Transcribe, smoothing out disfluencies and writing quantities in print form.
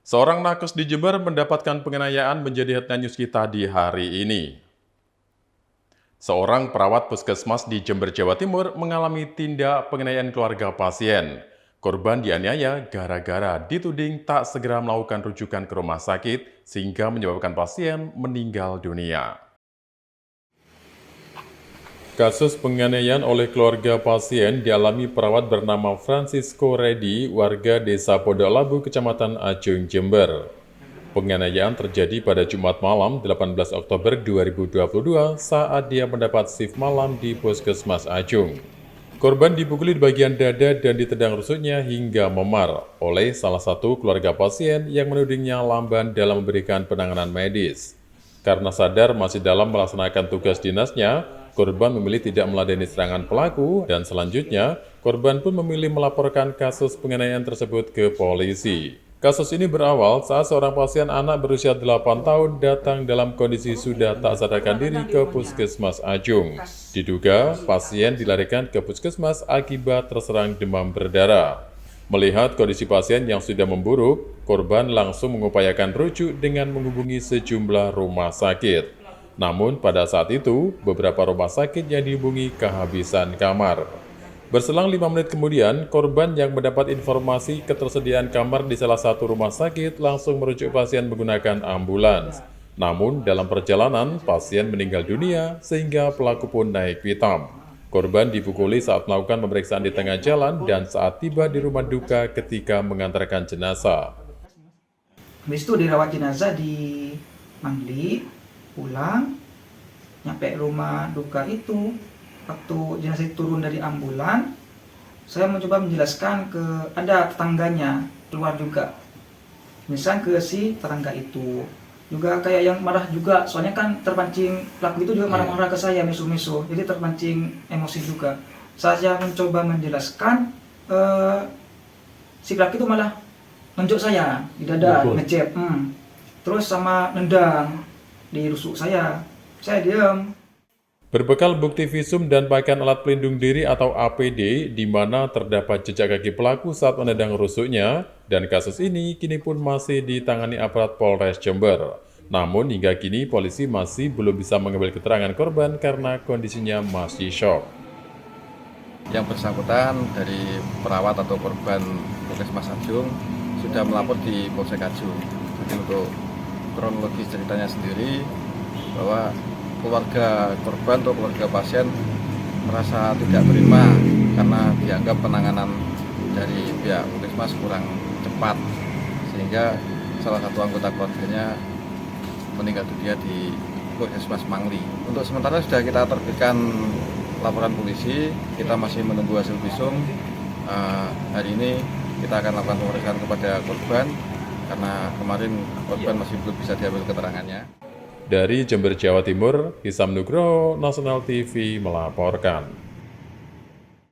Seorang nakes di Jember mendapatkan penganiayaan menjadi headline news kita di hari ini. Seorang perawat puskesmas di Jember, Jawa Timur mengalami tindak penganiayaan keluarga pasien. Korban dianiaya gara-gara dituding tak segera melakukan rujukan ke rumah sakit sehingga menyebabkan pasien meninggal dunia. Kasus penganiayaan oleh keluarga pasien dialami perawat bernama Francisco Reddy, warga Desa Pondok Labu, Kecamatan Ajung, Jember. Penganiayaan terjadi pada Jumat malam 18 Oktober 2022 saat dia mendapat shift malam di Puskesmas Ajung. Korban dipukuli di bagian dada dan ditendang rusuknya hingga memar oleh salah satu keluarga pasien yang menudingnya lamban dalam memberikan penanganan medis. Karena sadar masih dalam melaksanakan tugas dinasnya, korban memilih tidak meladeni serangan pelaku dan selanjutnya korban pun memilih melaporkan kasus penganiayaan tersebut ke polisi. Kasus ini berawal saat seorang pasien anak berusia 8 tahun datang dalam kondisi sudah tak sadarkan diri ke Puskesmas Ajung. Diduga pasien dilarikan ke puskesmas akibat terserang demam berdarah. Melihat kondisi pasien yang sudah memburuk, korban langsung mengupayakan rujuk dengan menghubungi sejumlah rumah sakit. Namun pada saat itu, beberapa rumah sakit yang dihubungi kehabisan kamar. Berselang 5 menit kemudian, korban yang mendapat informasi ketersediaan kamar di salah satu rumah sakit langsung merujuk pasien menggunakan ambulans. Namun dalam perjalanan, pasien meninggal dunia sehingga pelaku pun naik pitam. Korban dipukuli saat melakukan pemeriksaan di tengah jalan dan saat tiba di rumah duka ketika mengantarkan jenazah. Habis itu dirawat jenazah di Mangli, pulang, nyampe rumah duka itu, waktu jenazah itu turun dari ambulan, saya mencoba menjelaskan ke ada tetangganya, keluar juga. Misalnya ke si tetangga itu. Juga kayak yang marah juga, soalnya kan terpancing, pelaku itu juga marah-marah ke saya, misu-misu, jadi terpancing emosi juga. Saya mencoba menjelaskan, si pelaku itu malah nunjuk saya di dada, ngecep, terus sama nendang di rusuk saya diam. Berbekal bukti visum dan pakaian alat pelindung diri atau APD, di mana terdapat jejak kaki pelaku saat menendang rusuknya, dan kasus ini kini pun masih ditangani aparat Polres Jember. Namun hingga kini polisi masih belum bisa mengambil keterangan korban karena kondisinya masih shock. Yang bersangkutan dari perawat atau korban Puskesmas Ajung sudah melapor di Polsek Ajung. Jadi untuk kronologis ceritanya sendiri bahwa keluarga korban atau keluarga pasien merasa tidak terima karena dianggap penanganan dari pihak Puskesmas kurang cepat, sehingga salah satu anggota keluarganya meninggal dunia di Puskesmas Mangli. Untuk sementara sudah kita terbitkan laporan polisi, kita masih menunggu hasil visum. Hari ini kita akan lakukan pemeriksaan kepada korban karena kemarin korban masih belum bisa diambil keterangannya. Dari Jember, Jawa Timur, Hisam Nugroho, Nasional TV melaporkan.